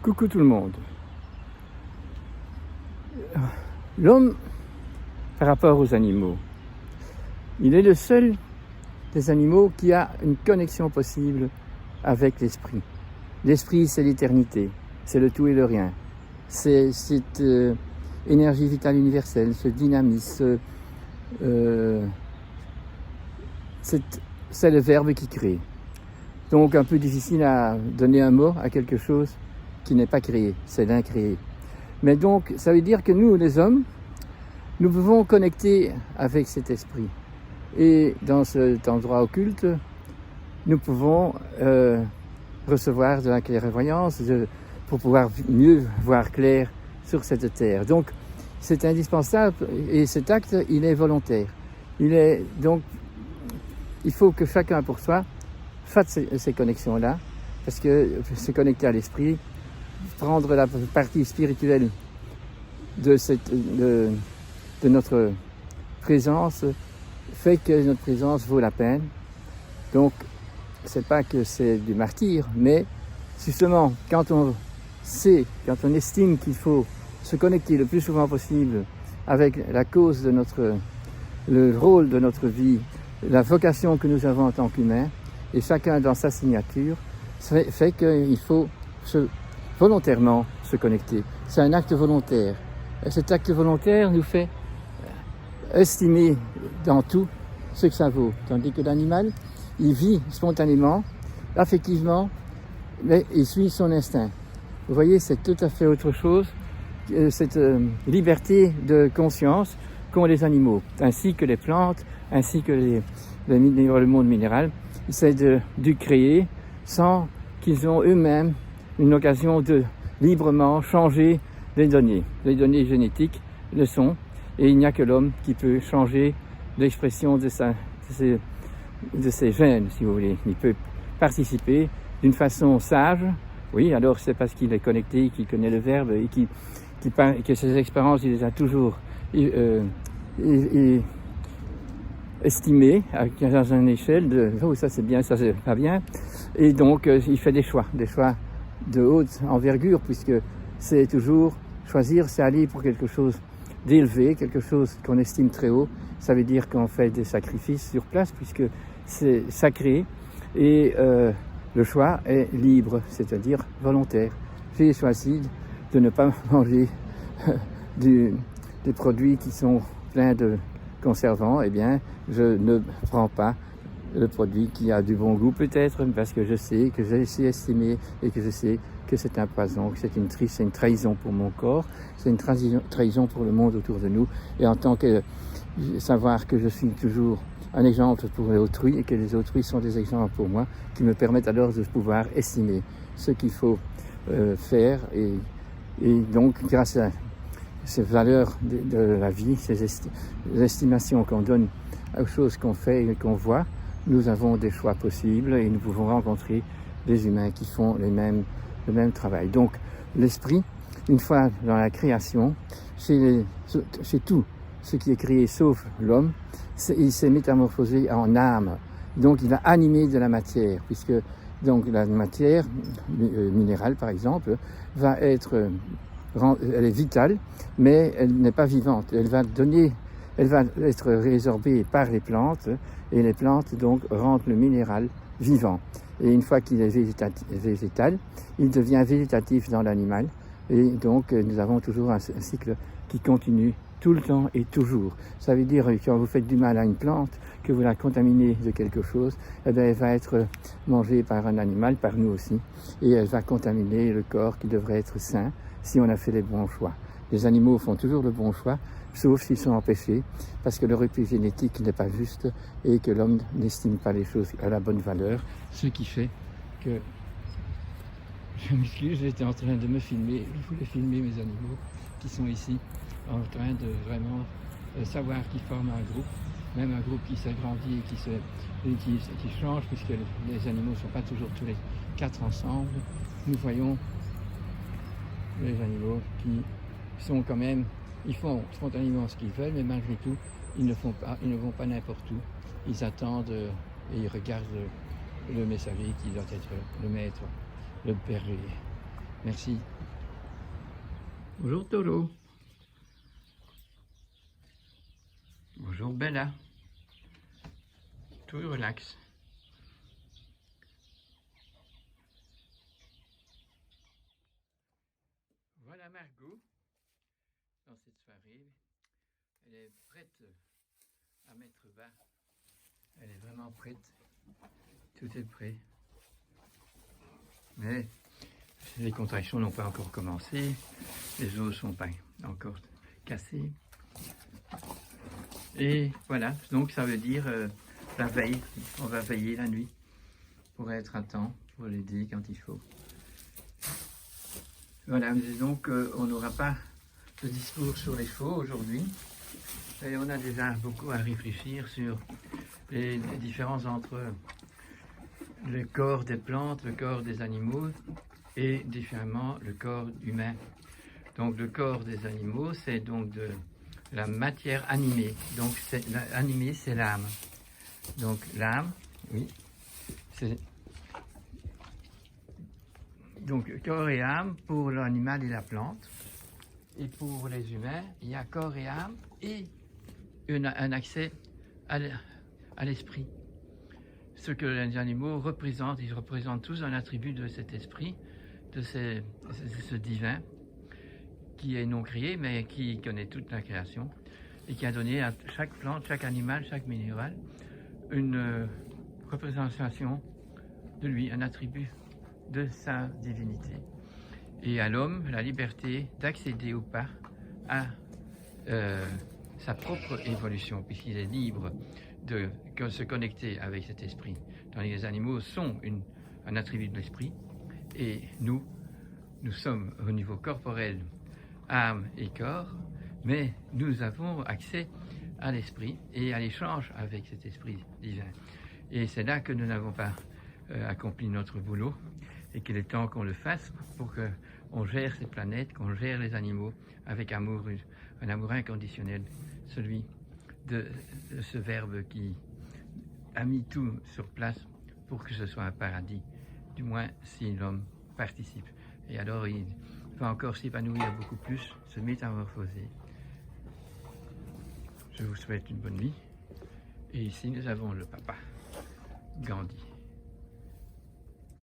Coucou tout le monde. L'homme, par rapport aux animaux, il est le seul des animaux qui a une connexion possible avec l'esprit. L'esprit, c'est l'éternité, c'est le tout et le rien. C'est cette énergie vitale universelle, ce dynamisme, c'est le verbe qui crée. Donc un peu difficile à donner un mot à quelque chose qui n'est pas créé, c'est l'incréé. Mais donc ça veut dire que nous, les hommes, nous pouvons connecter avec cet esprit. Et dans cet endroit occulte, nous pouvons recevoir de la clairvoyance pour pouvoir mieux voir clair sur cette terre. Donc c'est indispensable et cet acte, il est volontaire. Il faut que chacun pour soi fasse ces connexions-là, parce que se connecter à l'esprit, prendre la partie spirituelle de notre présence, fait que notre présence vaut la peine. Donc, c'est pas que c'est du martyre, mais justement, quand on estime qu'il faut se connecter le plus souvent possible avec la cause de le rôle de notre vie, la vocation que nous avons en tant qu'humains, et chacun dans sa signature, fait qu'il faut volontairement se connecter. C'est un acte volontaire. Et cet acte volontaire nous fait estimer dans tout ce que ça vaut. Tandis que l'animal, il vit spontanément, affectivement, mais il suit son instinct. Vous voyez, c'est tout à fait autre chose, cette liberté de conscience qu'ont les animaux, ainsi que les plantes, ainsi que le monde minéral. C'est du créer sans qu'ils aient eux-mêmes une occasion de librement changer les données. Les données génétiques le sont, et il n'y a que l'homme qui peut changer l'expression de ses gènes, si vous voulez. Il peut participer d'une façon sage. Oui, alors c'est parce qu'il est connecté, qu'il connaît le verbe et que ses expériences, il les a toujours estimées dans une échelle de « oh, ça c'est bien, ça c'est pas bien ». Et donc, il fait des choix de haute envergure, puisque c'est toujours choisir, c'est aller pour quelque chose d'élevé, quelque chose qu'on estime très haut. Ça veut dire qu'on fait des sacrifices sur place, puisque c'est sacré. Et le choix est libre, c'est-à-dire volontaire. J'ai choisi de ne pas manger des produits qui sont pleins de conservants. Eh bien, je ne prends pas le produit qui a du bon goût peut-être, parce que je sais que j'ai estimé et que je sais que c'est un poison, que c'est une trahison pour mon corps, c'est une trahison pour le monde autour de nous. Et en tant que savoir que je suis toujours un exemple pour les autrui et que les autrui sont des exemples pour moi, qui me permettent alors de pouvoir estimer ce qu'il faut faire. Et donc, grâce à ces valeurs de la vie, ces estimations qu'on donne aux choses qu'on fait et qu'on voit, nous avons des choix possibles et nous pouvons rencontrer des humains qui font le même travail. Donc l'esprit, une fois dans la création, c'est tout ce qui est créé sauf l'homme, il s'est métamorphosé en âme. Donc il a animé de la matière, puisque donc la matière minérale par exemple elle est vitale, mais elle n'est pas vivante. Elle va être résorbée par les plantes, et les plantes donc rendent le minéral vivant. Et une fois qu'il est végétal, il devient végétatif dans l'animal. Et donc nous avons toujours un cycle qui continue tout le temps et toujours. Ça veut dire que quand vous faites du mal à une plante, que vous la contaminez de quelque chose, eh bien, elle va être mangée par un animal, par nous aussi, et elle va contaminer le corps qui devrait être sain si on a fait les bons choix. Les animaux font toujours le bon choix, sauf s'ils sont empêchés, parce que leur épigénétique n'est pas juste et que l'homme n'estime pas les choses à la bonne valeur, ce qui fait que... Je m'excuse, j'étais en train de me filmer, je voulais filmer mes animaux qui sont ici, en train de vraiment savoir qu'ils forment un groupe, même un groupe qui s'agrandit et qui change, puisque les animaux ne sont pas toujours tous les 4 ensemble. Nous voyons les animaux qui sont quand même, ils font spontanément ce qu'ils veulent, mais malgré tout, ils ne vont pas n'importe où. Ils attendent et ils regardent le messager qui doit être le maître, le berger. Merci. Bonjour Tolo. Bonjour Bella. Tout relax. Voilà Margot, dans cette soirée, elle est prête à mettre bas. Elle est vraiment prête. Tout est prêt. Mais les contractions n'ont pas encore commencé. Les os sont pas encore cassés. Et voilà, donc ça veut dire la veille. On va veiller la nuit pour être à temps, pour l'aider quand il faut. Voilà, donc on n'aura pas de discours sur les chevaux aujourd'hui. Et on a déjà beaucoup à réfléchir sur les différences entre le corps des plantes, le corps des animaux et différemment le corps humain. Donc le corps des animaux, c'est donc de la matière animée. Donc animée, c'est l'âme. Donc l'âme, oui, c'est donc corps et âme pour l'animal et la plante. Et pour les humains, il y a corps et âme et un accès à l'esprit. Ce que les animaux représentent, ils représentent tous un attribut de cet esprit, de ce divin, qui est non créé, mais qui connaît toute la création, et qui a donné à chaque plante, chaque animal, chaque minéral, une représentation de lui, un attribut de sa divinité. Et à l'homme, la liberté d'accéder ou pas à sa propre évolution, puisqu'il est libre de se connecter avec cet esprit. Tandis que les animaux sont un attribut de l'esprit, et nous sommes au niveau corporel, âme et corps, mais nous avons accès à l'esprit et à l'échange avec cet esprit divin. Et c'est là que nous n'avons pas accompli notre boulot, et qu'il est temps qu'on le fasse pour qu'on gère ces planètes, qu'on gère les animaux avec amour, un amour inconditionnel, celui de ce Verbe qui a mis tout sur place pour que ce soit un paradis, du moins si l'homme participe. Et alors il va encore s'épanouir beaucoup plus, se métamorphoser. Je vous souhaite une bonne nuit. Et ici nous avons le papa, Gandhi.